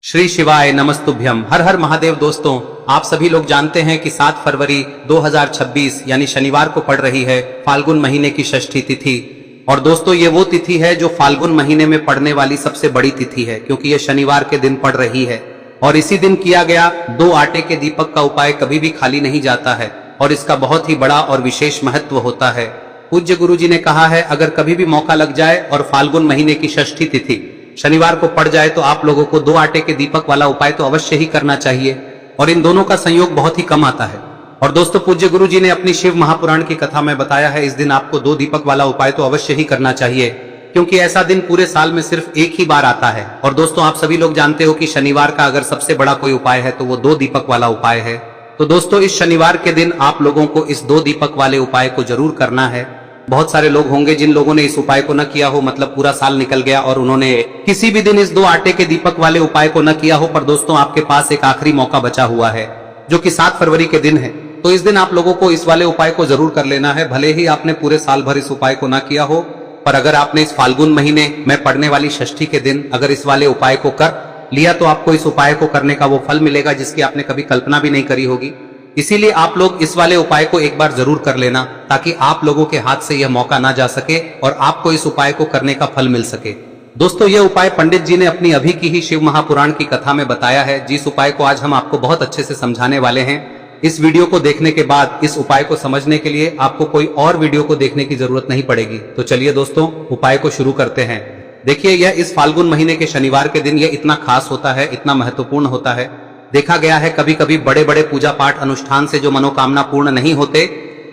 श्री शिवाय नमस्तुभ्यम। हर हर महादेव। दोस्तों, आप सभी लोग जानते हैं कि 7 फरवरी 2026 यानी शनिवार को पड़ रही है फाल्गुन महीने की षष्ठी तिथि। और दोस्तों, ये वो तिथि है जो फाल्गुन महीने में पड़ने वाली सबसे बड़ी तिथि है, क्योंकि ये शनिवार के दिन पड़ रही है। और इसी दिन किया गया 2 आटे के दीपक का उपाय कभी भी खाली नहीं जाता है और इसका बहुत ही बड़ा और विशेष महत्व होता है। पूज्य गुरु जी ने कहा है, अगर कभी भी मौका लग जाए और फाल्गुन महीने की षष्ठी तिथि शनिवार को पड़ जाए तो आप लोगों को 2 आटे के दीपक वाला उपाय तो अवश्य ही करना चाहिए। और इन दोनों का संयोग बहुत ही कम आता है। और दोस्तों, पूज्य गुरु जी ने अपनी शिव महापुराण की कथा में बताया है, इस दिन आपको 2 दीपक वाला उपाय तो अवश्य ही करना चाहिए, क्योंकि ऐसा दिन पूरे साल में सिर्फ एक ही बार आता है। और दोस्तों, आप सभी लोग जानते हो कि शनिवार का अगर सबसे बड़ा कोई उपाय है तो वो 2 दीपक वाला उपाय है। तो दोस्तों, इस शनिवार के दिन आप लोगों को इस 2 दीपक वाले उपाय को जरूर करना है। बहुत सारे लोग होंगे जिन लोगों ने इस उपाय को न किया हो, मतलब पूरा साल निकल गया और उन्होंने किसी भी दिन इस 2 आटे के दीपक वाले उपाय को न किया हो। पर दोस्तों, आपके पास एक आखिरी मौका बचा हुआ है, जो कि 7 फरवरी के दिन है। तो इस दिन आप लोगों को इस वाले उपाय को जरूर कर लेना है। भले ही आपने पूरे साल भर इस उपाय को न किया हो, पर अगर आपने इस फाल्गुन महीने में पड़ने वाली षष्ठी के दिन अगर इस वाले उपाय को कर लिया तो आपको इस उपाय को करने का वो फल मिलेगा जिसकी आपने कभी कल्पना भी नहीं करी होगी। इसीलिए आप लोग इस वाले उपाय को एक बार जरूर कर लेना, ताकि आप लोगों के हाथ से यह मौका ना जा सके और आपको इस उपाय को करने का फल मिल सके। दोस्तों, यह उपाय पंडित जी ने अपनी अभी की ही शिव महापुराण की कथा में बताया है, जिस उपाय को आज हम आपको बहुत अच्छे से समझाने वाले हैं। इस वीडियो को देखने के बाद इस उपाय को समझने के लिए आपको कोई और वीडियो को देखने की जरूरत नहीं पड़ेगी। तो चलिए दोस्तों, उपाय को शुरू करते हैं। देखिए, यह इस फाल्गुन महीने के शनिवार के दिन यह इतना खास होता है, इतना महत्वपूर्ण होता है। देखा गया है कभी कभी बड़े बड़े पूजा पाठ अनुष्ठान से जो मनोकामना पूर्ण नहीं होते,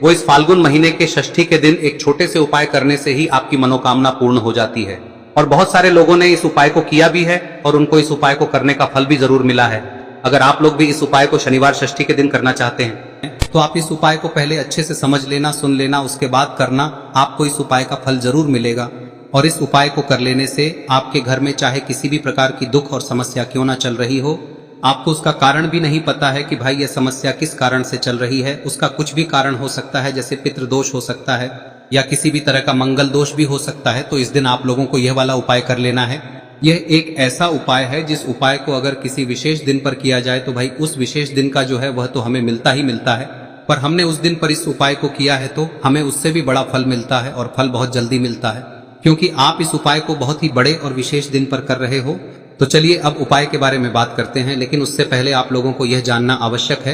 वो इस फाल्गुन महीने के षष्ठी के दिन एक छोटे से उपाय करने से ही आपकी मनोकामना पूर्ण हो जाती है। और बहुत सारे लोगों ने इस उपाय को किया भी है और उनको इस उपाय को करने का फल भी जरूर मिला है। अगर आप लोग भी इस उपाय को शनिवार षष्ठी के दिन करना चाहते हैं तो आप इस उपाय को पहले अच्छे से समझ लेना, सुन लेना, उसके बाद करना। आपको इस उपाय का फल जरूर मिलेगा। और इस उपाय को कर लेने से आपके घर में चाहे किसी भी प्रकार की दुख और समस्या क्यों ना चल रही हो, आपको उसका कारण भी नहीं पता है कि भाई यह समस्या किस कारण से चल रही है, उसका कुछ भी कारण हो सकता है, जैसे पितृदोष हो सकता है या किसी भी तरह का मंगल दोष भी हो सकता है। तो इस दिन आप लोगों को यह वाला उपाय कर लेना है। यह एक ऐसा उपाय है जिस उपाय को अगर किसी विशेष दिन पर किया जाए तो भाई उस विशेष दिन का जो है वह तो हमें मिलता ही मिलता है। पर हमने उस दिन पर इस उपाय को किया है तो हमें उससे भी बड़ा फल मिलता है और फल बहुत जल्दी मिलता है, क्योंकि आप इस उपाय को बहुत ही बड़े और विशेष दिन पर कर रहे हो। तो चलिए अब उपाय के बारे में बात करते हैं, लेकिन उससे पहले आप लोगों को यह जानना आवश्यक है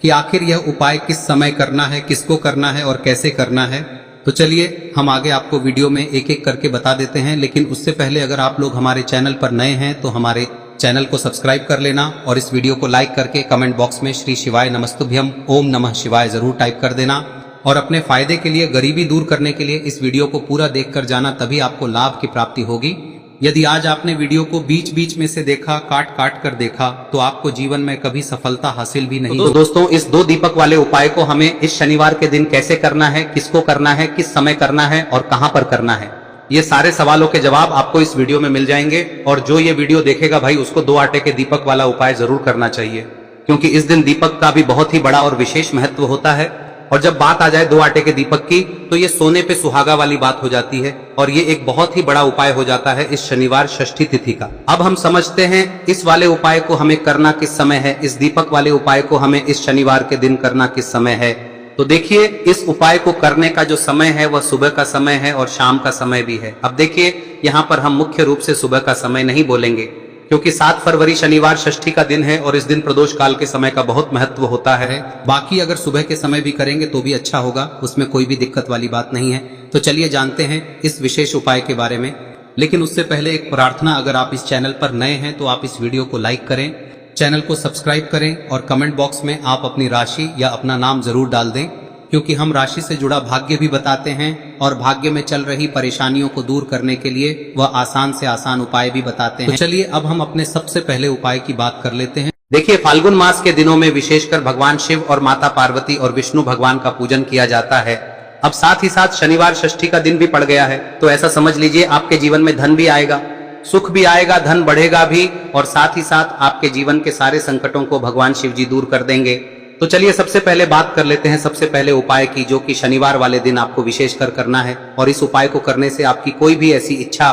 कि आखिर यह उपाय किस समय करना है, किसको करना है और कैसे करना है। तो चलिए हम आगे आपको वीडियो में एक एक करके बता देते हैं। लेकिन उससे पहले अगर आप लोग हमारे चैनल पर नए हैं तो हमारे चैनल को सब्सक्राइब कर लेना और इस वीडियो को लाइक करके कमेंट बॉक्स में श्री शिवाय नमस्तुभ्यम ओम नमः शिवाय जरूर टाइप कर देना। और अपने फायदे के लिए, गरीबी दूर करने के लिए इस वीडियो को पूरा देखकर जाना, तभी आपको लाभ की प्राप्ति होगी। यदि आज आपने वीडियो को बीच बीच में से देखा, काट काट कर देखा, तो आपको जीवन में कभी सफलता हासिल भी नहीं। तो दोस्तों, इस 2 दीपक वाले उपाय को हमें इस शनिवार के दिन कैसे करना है, किसको करना है, किस समय करना है और कहां पर करना है, ये सारे सवालों के जवाब आपको इस वीडियो में मिल जाएंगे। और जो ये वीडियो देखेगा भाई, उसको 2 आटे के दीपक वाला उपाय जरूर करना चाहिए, क्योंकि इस दिन दीपक का भी बहुत ही बड़ा और विशेष महत्व होता है। और जब बात आ जाए 2 आटे के दीपक की, तो ये सोने पे सुहागा वाली बात हो जाती है और ये एक बहुत ही बड़ा उपाय हो जाता है इस शनिवार षष्ठी तिथि का। अब हम समझते हैं इस वाले उपाय को हमें करना किस समय है, इस दीपक वाले उपाय को हमें इस शनिवार के दिन करना किस समय है। तो देखिए, इस उपाय को करने का जो समय है वह सुबह का समय है और शाम का समय भी है। अब देखिए, यहाँ पर हम मुख्य रूप से सुबह का समय नहीं बोलेंगे, क्योंकि 7 फरवरी शनिवार षष्ठी का दिन है और इस दिन प्रदोष काल के समय का बहुत महत्व होता है। बाकी अगर सुबह के समय भी करेंगे तो भी अच्छा होगा, उसमें कोई भी दिक्कत वाली बात नहीं है। तो चलिए जानते हैं इस विशेष उपाय के बारे में। लेकिन उससे पहले एक प्रार्थना, अगर आप इस चैनल पर नए हैं तो आप इस वीडियो को लाइक करें, चैनल को सब्सक्राइब करें और कमेंट बॉक्स में आप अपनी राशि या अपना नाम जरूर डाल दें, क्योंकि हम राशि से जुड़ा भाग्य भी बताते हैं और भाग्य में चल रही परेशानियों को दूर करने के लिए वह आसान से आसान उपाय भी बताते हैं। तो चलिए अब हम अपने सबसे पहले उपाय की बात कर लेते हैं। देखिए, फाल्गुन मास के दिनों में विशेषकर भगवान शिव और माता पार्वती और विष्णु भगवान का पूजन किया जाता है। अब साथ ही साथ शनिवार षष्ठी का दिन भी पड़ गया है, तो ऐसा समझ लीजिए आपके जीवन में धन भी आएगा, सुख भी आएगा, धन बढ़ेगा भी, और साथ ही साथ आपके जीवन के सारे संकटों को भगवान शिव जी दूर कर देंगे। तो चलिए सबसे पहले बात कर लेते हैं सबसे पहले उपाय की, जो कि शनिवार वाले दिन आपको विशेषकर करना है। और इस उपाय को करने से आपकी कोई भी ऐसी इच्छा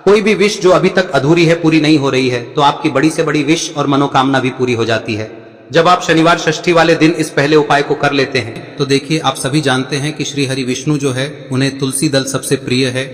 कोई भी विश जो अभी तक अधूरी है, पूरी नहीं हो रही है, तो आपकी बड़ी से बड़ी विश और मनोकामना भी पूरी हो जाती है जब आप शनिवार षष्ठी वाले दिन इस पहले उपाय को कर लेते हैं। तो देखिए, आप सभी जानते हैं कि श्री हरि विष्णु जो है उन्हें तुलसी दल सबसे प्रिय है।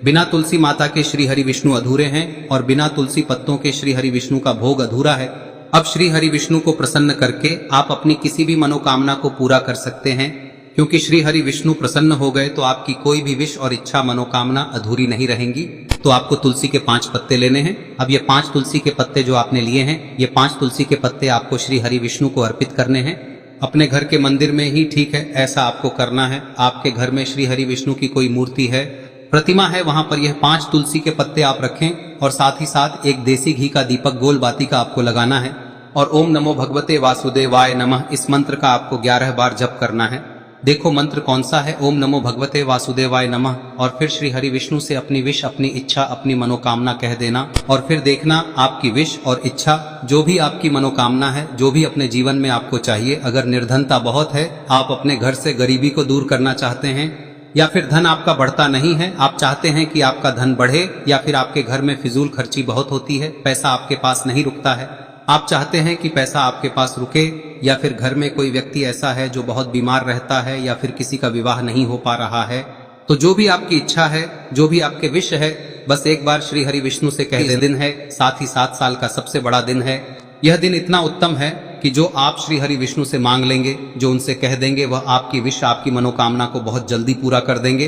बिना तुलसी माता के श्री हरि विष्णु अधूरे हैं और बिना तुलसी पत्तों के श्री हरि विष्णु का भोग अधूरा है। अब श्री हरि विष्णु को प्रसन्न करके आप अपनी किसी भी मनोकामना को पूरा कर सकते हैं, क्योंकि श्री हरि विष्णु प्रसन्न हो गए तो आपकी कोई भी विश और इच्छा मनोकामना अधूरी नहीं रहेंगी। तो आपको तुलसी के 5 पत्ते लेने हैं। अब ये 5 तुलसी के पत्ते जो आपने लिए हैं, ये 5 तुलसी के पत्ते आपको श्री हरि विष्णु को अर्पित करने हैं। अपने घर के मंदिर में ही ठीक है, ऐसा आपको करना है। आपके घर में श्री हरि विष्णु की कोई मूर्ति है, प्रतिमा है, वहां पर यह 5 तुलसी के पत्ते आप रखें और साथ ही साथ एक देसी घी का दीपक गोल बाती का आपको लगाना है और ओम नमो भगवते वासुदेवाय नमः इस मंत्र का आपको 11 बार जप करना है। देखो मंत्र कौन सा है, ओम नमो भगवते वासुदेवाय नमः, और फिर श्री हरि विष्णु से अपनी विश, अपनी इच्छा, अपनी मनोकामना कह देना और फिर देखना आपकी विश और इच्छा, जो भी आपकी मनोकामना है, जो भी अपने जीवन में आपको चाहिए। अगर निर्धनता बहुत है, आप अपने घर से गरीबी को दूर करना चाहते हैं, या फिर धन आपका बढ़ता नहीं है, आप चाहते हैं कि आपका धन बढ़े, या फिर आपके घर में फिजूल खर्ची बहुत होती है, पैसा आपके पास नहीं रुकता है, आप चाहते हैं कि पैसा आपके पास रुके, या फिर घर में कोई व्यक्ति ऐसा है जो बहुत बीमार रहता है, या फिर किसी का विवाह नहीं हो पा रहा है, तो जो भी आपकी इच्छा है, जो भी आपके विश है, बस एक बार श्री हरि विष्णु से कह दे। दिन है, साथ ही 7 साल का सबसे बड़ा दिन है। यह दिन इतना उत्तम है कि जो आप श्री हरि विष्णु से मांग लेंगे, जो उनसे कह देंगे, वह आपकी विश, आपकी मनोकामना को बहुत जल्दी पूरा कर देंगे।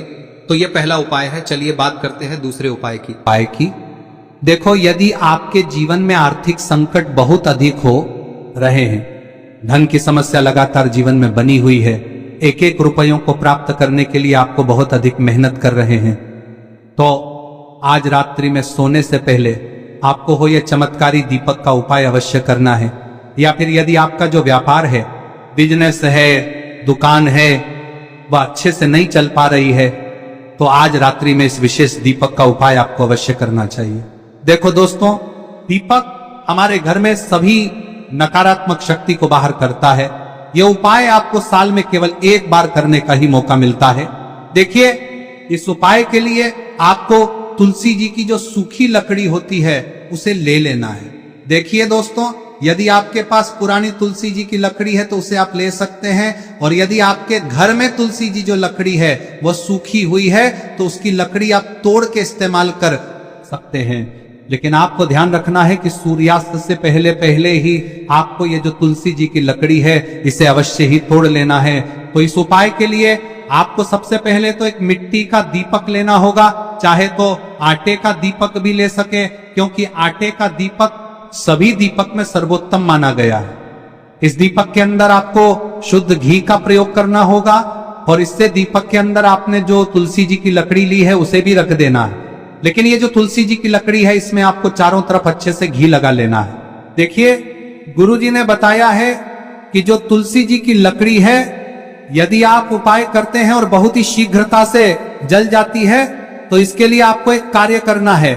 तो यह पहला उपाय है। चलिए बात करते हैं दूसरे उपाय की। देखो, यदि आपके जीवन में आर्थिक संकट बहुत अधिक हो रहे हैं, धन की समस्या लगातार जीवन में बनी हुई है, एक एक रुपयों को प्राप्त करने के लिए आपको बहुत अधिक मेहनत कर रहे हैं, तो आज रात्रि में सोने से पहले आपको हो यह चमत्कारी दीपक का उपाय अवश्य करना है। या फिर यदि आपका जो व्यापार है, बिजनेस है, दुकान है, वह अच्छे से नहीं चल पा रही है, तो आज रात्रि में इस विशेष दीपक का उपाय आपको अवश्य करना चाहिए। देखो दोस्तों, दीपक हमारे घर में सभी नकारात्मक शक्ति को बाहर करता है। यह उपाय आपको साल में केवल 1 बार करने का ही मौका मिलता है। देखिए, इस उपाय के लिए आपको तुलसी जी की जो सूखी लकड़ी होती है उसे ले लेना है। देखिए दोस्तों, यदि आपके पास पुरानी तुलसी जी की लकड़ी है तो उसे आप ले सकते हैं, और यदि आपके घर में तुलसी जी जो लकड़ी है वह सूखी हुई है तो उसकी लकड़ी आप तोड़ के इस्तेमाल कर सकते हैं। लेकिन आपको ध्यान रखना है कि सूर्यास्त से पहले पहले ही आपको ये जो तुलसी जी की लकड़ी है इसे अवश्य ही तोड़ लेना है। तो इस उपाय के लिए आपको सबसे पहले तो एक मिट्टी का दीपक लेना होगा, चाहे तो आटे का दीपक भी ले सके, क्योंकि आटे का दीपक सभी दीपक में सर्वोत्तम माना गया है। इस दीपक के अंदर आपको शुद्ध घी का प्रयोग करना होगा, और इससे दीपक के अंदर आपने जो तुलसी जी की लकड़ी ली है उसे भी रख देना है। लेकिन ये जो तुलसी जी की लकड़ी है, इसमें आपको चारों तरफ अच्छे से घी लगा लेना है। देखिए, गुरुजी ने बताया है कि जो तुलसी जी की लकड़ी है, यदि आप उपाय करते हैं और बहुत ही शीघ्रता से जल जाती है, तो इसके लिए आपको एक कार्य करना है।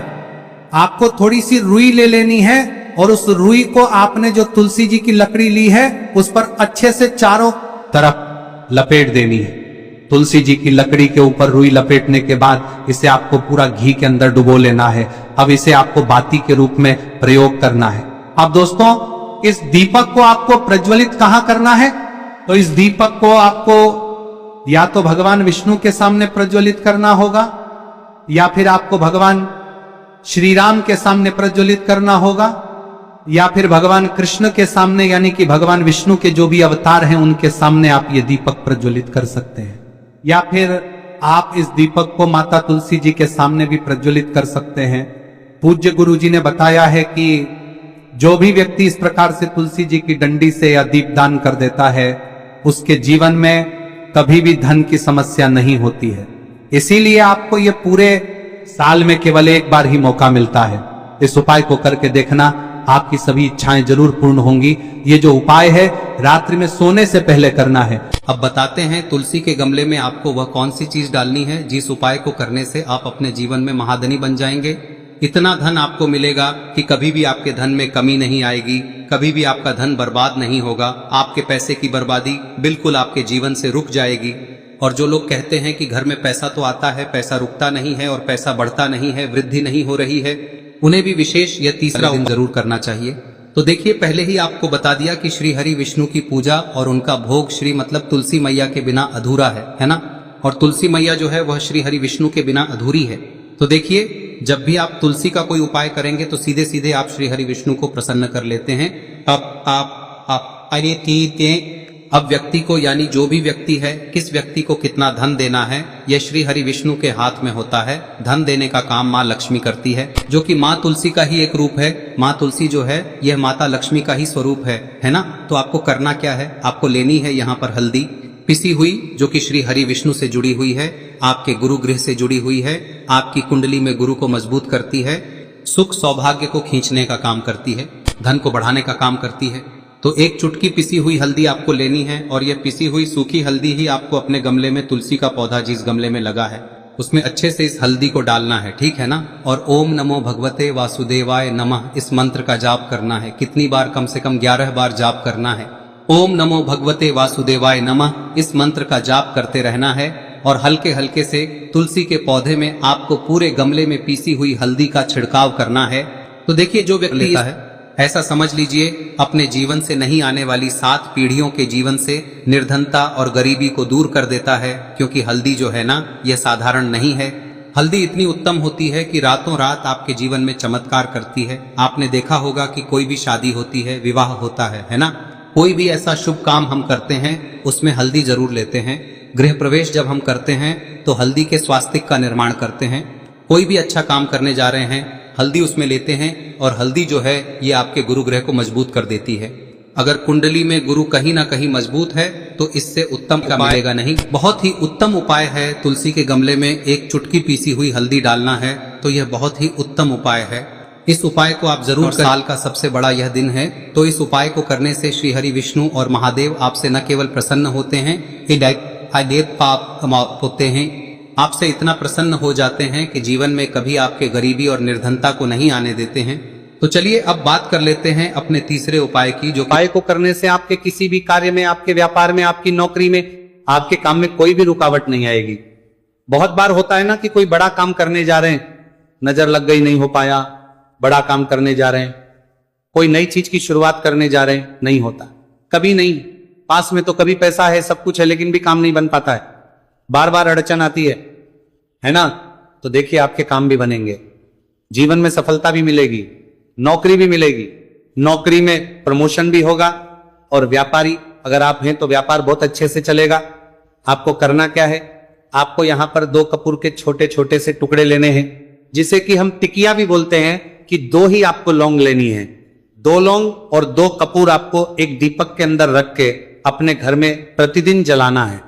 आपको थोड़ी सी रुई ले लेनी है और उस रुई को आपने जो तुलसी जी की लकड़ी ली है उस पर अच्छे से चारों तरफ लपेट देनी है। तुलसी जी की लकड़ी के ऊपर रुई लपेटने के बाद इसे आपको पूरा घी के अंदर डुबो लेना है। अब इसे आपको बाती के रूप में प्रयोग करना है। अब दोस्तों, इस दीपक को आपको प्रज्वलित कहां करना है? तो इस दीपक को आपको या तो भगवान विष्णु के सामने प्रज्वलित करना होगा, या फिर आपको भगवान श्री राम के सामने प्रज्वलित करना होगा, या फिर भगवान कृष्ण के सामने, यानी कि भगवान विष्णु के जो भी अवतार हैं उनके सामने आप ये दीपक प्रज्वलित कर सकते हैं। या फिर आप इस दीपक को माता तुलसी जी के सामने भी प्रज्वलित कर सकते हैं। पूज्य गुरु जी ने बताया है कि जो भी व्यक्ति इस प्रकार से तुलसी जी की डंडी से या दीपदान कर देता है, उसके जीवन में कभी भी धन की समस्या नहीं होती है। इसीलिए आपको ये पूरे साल में केवल 1 बार ही मौका मिलता है। इस उपाय को करके देखना, आपकी सभी इच्छाएं जरूर पूर्ण होंगी। ये जो उपाय है रात्रि में सोने से पहले करना है। अब बताते हैं तुलसी के गमले में आपको वह कौन सी चीज डालनी है जिस उपाय को करने से आप अपने जीवन में महाधनी बन जाएंगे। इतना धन आपको मिलेगा कि कभी भी आपके धन में कमी नहीं आएगी, कभी भी आपका धन बर्बाद नहीं होगा। आपके पैसे की बर्बादी बिल्कुल आपके जीवन से रुक जाएगी। और जो लोग कहते हैं कि घर में पैसा तो आता है, पैसा रुकता नहीं है और पैसा बढ़ता नहीं है, वृद्धि नहीं हो रही है, उन्हें भी विशेष यह तीसरा दिन जरूर करना चाहिए। तो देखिए, पहले ही आपको बता दिया कि श्री हरि विष्णु की पूजा और उनका भोग श्री मतलब तुलसी मैया के बिना अधूरा है ना। और तुलसी मैया जो है वह श्री हरि विष्णु के बिना अधूरी है। तो देखिए, जब भी आप तुलसी का कोई उपाय करेंगे तो सीधे सीधे आप श्री हरि विष्णु को प्रसन्न कर लेते हैं। अब व्यक्ति को, यानी जो भी व्यक्ति है, किस व्यक्ति को कितना धन देना है, यह श्री हरि विष्णु के हाथ में होता है। धन देने का काम माँ लक्ष्मी करती है, जो कि माँ तुलसी का ही एक रूप है। माँ तुलसी जो है यह माता लक्ष्मी का ही स्वरूप है ना। तो आपको करना क्या है, आपको लेनी है यहाँ पर हल्दी पिसी हुई, जो कि श्री हरि विष्णु से जुड़ी हुई है, आपके गुरु गृह से जुड़ी हुई है, आपकी कुंडली में गुरु को मजबूत करती है, सुख सौभाग्य को खींचने का काम करती है, धन को बढ़ाने का काम करती है। तो एक चुटकी पिसी हुई हल्दी आपको लेनी है और यह पिसी हुई सूखी हल्दी ही आपको अपने गमले में, तुलसी का पौधा जिस गमले में लगा है उसमें अच्छे से इस हल्दी को डालना है, ठीक है ना। और ओम नमो भगवते वासुदेवाय नमः इस मंत्र का जाप करना है। कितनी बार? कम से कम 11 बार जाप करना है। ओम नमो भगवते वासुदेवाय नमः इस मंत्र का जाप करते रहना है और हल्के हल्के से तुलसी के पौधे में आपको पूरे गमले में पीसी हुई हल्दी का छिड़काव करना है। तो देखिए, जो व्यक्ति लेता है, ऐसा समझ लीजिए अपने जीवन से नहीं आने वाली 7 पीढ़ियों के जीवन से निर्धनता और गरीबी को दूर कर देता है। क्योंकि हल्दी जो है ना, यह साधारण नहीं है। हल्दी इतनी उत्तम होती है कि रातों रात आपके जीवन में चमत्कार करती है। आपने देखा होगा कि कोई भी शादी होती है, विवाह होता है ना, कोई भी ऐसा शुभ काम हम करते हैं उसमें हल्दी जरूर लेते हैं। गृह प्रवेश जब हम करते हैं तो हल्दी के स्वास्तिक का निर्माण करते हैं। कोई भी अच्छा काम करने जा रहे हैं, हल्दी उसमें लेते हैं और हल्दी जो है ये आपके गुरु ग्रह को मजबूत कर देती है। अगर कुंडली में गुरु कहीं ना कहीं मजबूत है तो इससे उत्तम का मिलेगा नहीं। बहुत ही उत्तम उपाय है, तुलसी के गमले में एक चुटकी पीसी हुई हल्दी डालना है, तो यह बहुत ही उत्तम उपाय है। इस उपाय को आप जरूर करें। साल का सबसे बड़ा यह दिन है, तो इस उपाय को करने से श्री हरि विष्णु और महादेव आपसे न केवल प्रसन्न होते हैं, पाप होते हैं, आपसे इतना प्रसन्न हो जाते हैं कि जीवन में कभी आपके गरीबी और निर्धनता को नहीं आने देते हैं। तो चलिए अब बात कर लेते हैं अपने तीसरे उपाय की, जो उपाय को करने से आपके किसी भी कार्य में, आपके व्यापार में, आपकी नौकरी में, आपके काम में कोई भी रुकावट नहीं आएगी। बहुत बार होता है ना कि कोई बड़ा काम करने जा रहे हैं, नजर लग गई, नहीं हो पाया। बड़ा काम करने जा रहे हैं, कोई नई चीज की शुरुआत करने जा रहे हैं, नहीं होता, कभी नहीं। पास में तो कभी पैसा है, सब कुछ है, लेकिन भी काम नहीं बन पाता है, बार बार अड़चन आती है ना। तो देखिए, आपके काम भी बनेंगे, जीवन में सफलता भी मिलेगी, नौकरी भी मिलेगी, नौकरी में प्रमोशन भी होगा। और व्यापारी अगर आप हैं तो व्यापार बहुत अच्छे से चलेगा। आपको करना क्या है, आपको यहां पर 2 कपूर के छोटे छोटे से टुकड़े लेने हैं, जिसे कि हम टिकिया भी बोलते हैं, कि 2 ही आपको लौंग लेनी है। 2 लौंग और 2 कपूर आपको एक दीपक के अंदर रख के अपने घर में प्रतिदिन जलाना है,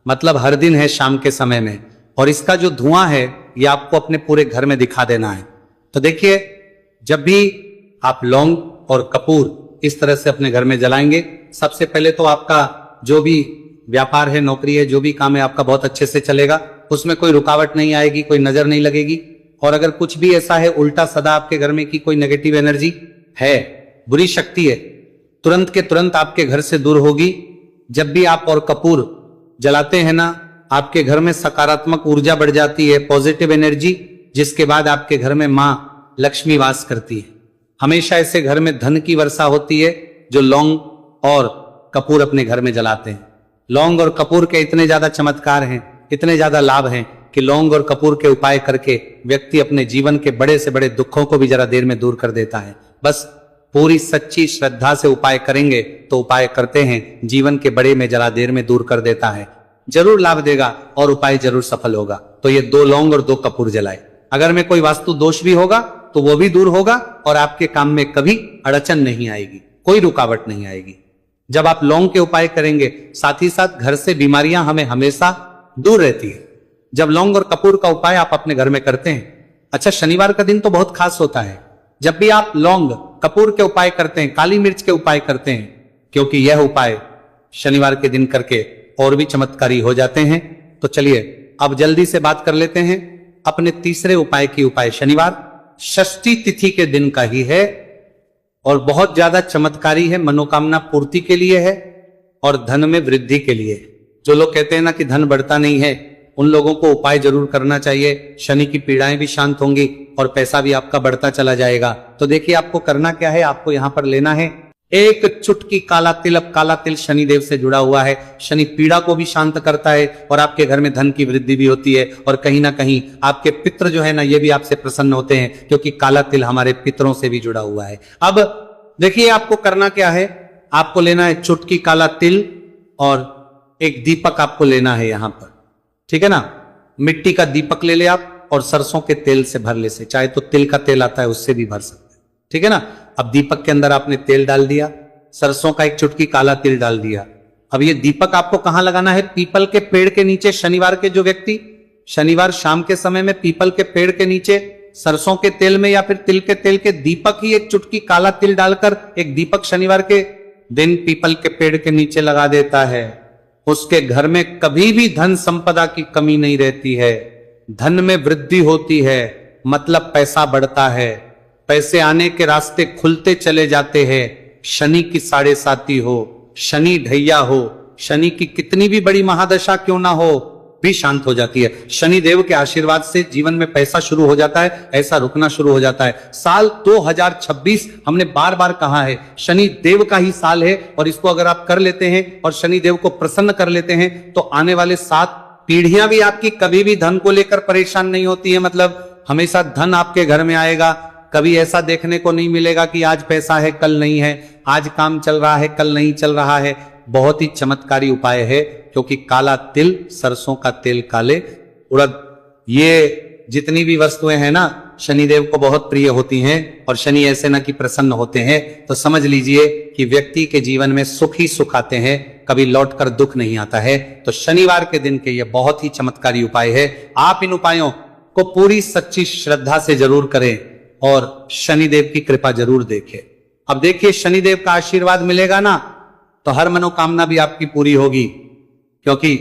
मतलब हर दिन है शाम के समय में। और इसका जो धुआं है ये आपको अपने पूरे घर में दिखा देना है। तो देखिए, जब भी आप लौंग और कपूर इस तरह से अपने घर में जलाएंगे, सबसे पहले तो आपका जो भी व्यापार है, नौकरी है, जो भी काम है आपका बहुत अच्छे से चलेगा, उसमें कोई रुकावट नहीं आएगी, कोई नजर नहीं लगेगी। और अगर कुछ भी ऐसा है उल्टा सदा आपके घर में कि कोई नेगेटिव एनर्जी है, बुरी शक्ति है, तुरंत के तुरंत आपके घर से दूर होगी। जब भी आप और कपूर जलाते हैं ना, आपके घर में सकारात्मक ऊर्जा बढ़ जाती है, पॉजिटिव एनर्जी, जिसके बाद आपके घर में मां लक्ष्मी वास करती है। हमेशा ऐसे घर में धन की वर्षा होती है जो लौंग और कपूर अपने घर में जलाते हैं। लौंग और कपूर के इतने ज्यादा चमत्कार हैं, इतने ज्यादा लाभ हैं कि लौंग और कपूर के उपाय करके व्यक्ति अपने जीवन के बड़े से बड़े दुखों को भी जरा देर में दूर कर देता है। बस पूरी सच्ची श्रद्धा से उपाय करेंगे तो उपाय करते हैं, जीवन के बड़े में जरा देर में दूर कर देता है, जरूर लाभ देगा और उपाय जरूर सफल होगा। तो ये 2 लौंग और 2 कपूर जलाए। अगर में कोई वास्तु दोष भी होगा तो वो भी दूर होगा और आपके काम में कभी अड़चन नहीं आएगी, कोई रुकावट नहीं आएगी। जब आप लौंग के उपाय करेंगे, साथ ही साथ घर से बीमारियां हमें हमेशा दूर रहती है। जब लौंग और कपूर का उपाय आप अपने घर में करते हैं, अच्छा शनिवार का दिन तो बहुत खास होता है। जब भी आप लौंग कपूर के उपाय करते हैं, काली मिर्च के उपाय करते हैं, क्योंकि यह उपाय शनिवार के दिन करके और भी चमत्कारी हो जाते हैं। तो चलिए अब जल्दी से बात कर लेते हैं अपने तीसरे उपाय की। उपाय शनिवार षष्ठी तिथि के दिन का ही है और बहुत ज्यादा चमत्कारी है, मनोकामना पूर्ति के लिए है और धन में वृद्धि के लिए। जो लोग कहते हैं ना कि धन बढ़ता नहीं है, उन लोगों को उपाय जरूर करना चाहिए। शनि की पीड़ाएं भी शांत होंगी और पैसा भी आपका बढ़ता चला जाएगा। तो देखिए आपको करना क्या है, आपको यहां पर लेना है एक चुटकी काला तिल। अब काला तिल शनिदेव से जुड़ा हुआ है, शनि पीड़ा को भी शांत करता है और आपके घर में धन की वृद्धि भी होती है और कहीं ना कहीं आपके पितृ जो है ना ये भी आपसे प्रसन्न होते हैं, क्योंकि काला तिल हमारे पितरों से भी जुड़ा हुआ है। अब देखिए आपको करना क्या है, आपको लेना है चुटकी काला तिल और एक दीपक आपको लेना है यहां पर, ठीक है ना। मिट्टी का दीपक ले ले आप और सरसों के तेल से भर ले, से चाहे तो तिल का तेल आता है उससे भी भर सकते हैं, ठीक है ना। अब दीपक के अंदर आपने तेल डाल दिया, सरसों का एक चुटकी काला तिल डाल दिया। अब ये दीपक आपको कहां लगाना है, पीपल के पेड़ के नीचे। शनिवार के जो व्यक्ति शनिवार शाम के समय में पीपल के पेड़ के नीचे सरसों के तेल में या फिर तिल के तेल के दीपक ही एक चुटकी काला तिल डालकर एक दीपक शनिवार के दिन पीपल के पेड़ के नीचे लगा देता है, उसके घर में कभी भी धन संपदा की कमी नहीं रहती है, धन में वृद्धि होती है, मतलब पैसा बढ़ता है, पैसे आने के रास्ते खुलते चले जाते हैं। शनि की साढ़े साती हो, शनि ढैया हो, शनि की कितनी भी बड़ी महादशा क्यों ना हो, भी शांत हो जाती है। शनि देव के आशीर्वाद से जीवन में पैसा शुरू हो जाता है, ऐसा रुकना शुरू हो जाता है। साल 2026 हमने बार बार कहा है शनि देव का ही साल है और इसको अगर आप कर लेते हैं और शनि देव को प्रसन्न कर लेते हैं तो आने वाले 7 पीढ़ियां भी आपकी कभी भी धन को लेकर परेशान नहीं होती है। मतलब हमेशा धन आपके घर में आएगा, कभी ऐसा देखने को नहीं मिलेगा कि आज पैसा है कल नहीं है, आज काम चल रहा है कल नहीं चल रहा है। बहुत ही चमत्कारी उपाय है, क्योंकि काला तिल, सरसों का तेल काले, उड़द, ये जितनी भी वस्तुएं हैं ना शनिदेव को बहुत प्रिय होती हैं और शनि ऐसे ना कि प्रसन्न होते हैं। तो समझ लीजिए कि व्यक्ति के जीवन में सुख ही सुख आते हैं, कभी लौटकर दुख नहीं आता है। तो शनिवार के दिन के ये बहुत ही चमत्कारी उपाय है। आप इन उपायों को पूरी सच्ची श्रद्धा से जरूर करें और शनिदेव की कृपा जरूर देखें। अब देखिए शनिदेव का आशीर्वाद मिलेगा ना तो हर मनोकामना भी आपकी पूरी होगी, क्योंकि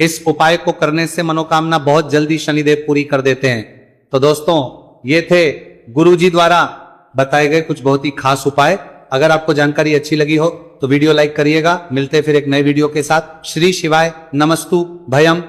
इस उपाय को करने से मनोकामना बहुत जल्दी शनिदेव पूरी कर देते हैं। तो दोस्तों ये थे गुरुजी द्वारा बताए गए कुछ बहुत ही खास उपाय। अगर आपको जानकारी अच्छी लगी हो तो वीडियो लाइक करिएगा। मिलते फिर एक नए वीडियो के साथ। श्री शिवाय नमस्तु भयम।